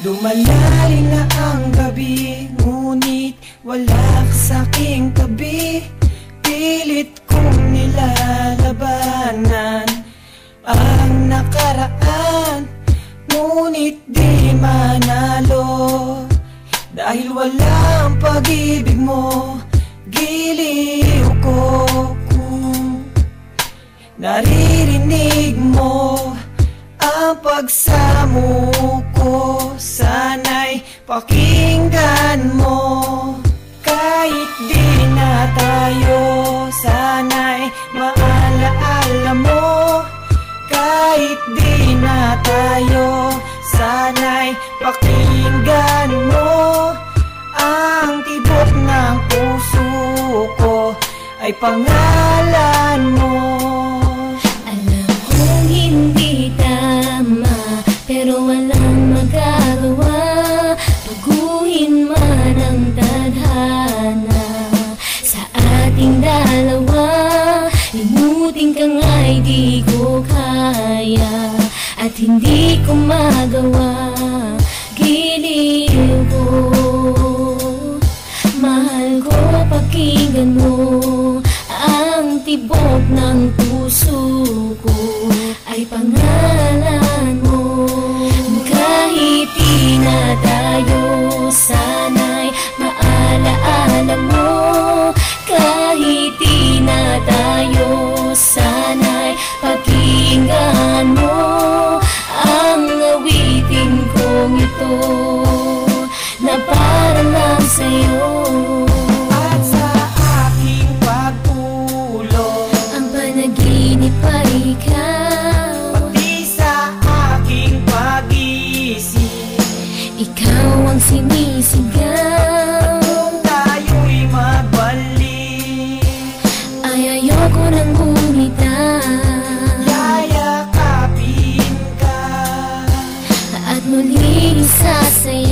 Dumalaling na ang gabi, ngunit wala ka sa'king tabi. Pilit kong nilalabanan ang nakaraan, ngunit di manalo. Dahil walang pag-ibig mo, giliw ko kung naririnig mo ang pagsamuko. Sana'y pakinggan mo. Kahit di na tayo, sana'y maalaala mo. Kahit di na tayo, sana'y pakinggan mo. Ang tibok ng puso ko ay pangalan mo. Alam kong hindi tama, pero walang magagawa. Baguhin man ang tadhana sa ating dalawa. Limutin ka nga'y di ko kaya at hindi ko magawa. Giliw ko, mahal ko, pakinggan mo. Ang tibok ng puso ko ay pangalan mo. Kahit di na tayo, sana'y maalaala mo. Kahit di na tayo, sana'y pakinggan mo. Ang awitin kong ito na para lang sa'yo. At sa aking pagtulog, Ang panaginip ay ikaw. pati sa aking pag-isip, Ikaw ang sinisigaw. kung tayo'y magbalik, Ay ayoko nang gumitan yayakapin ka. at muling sasaya.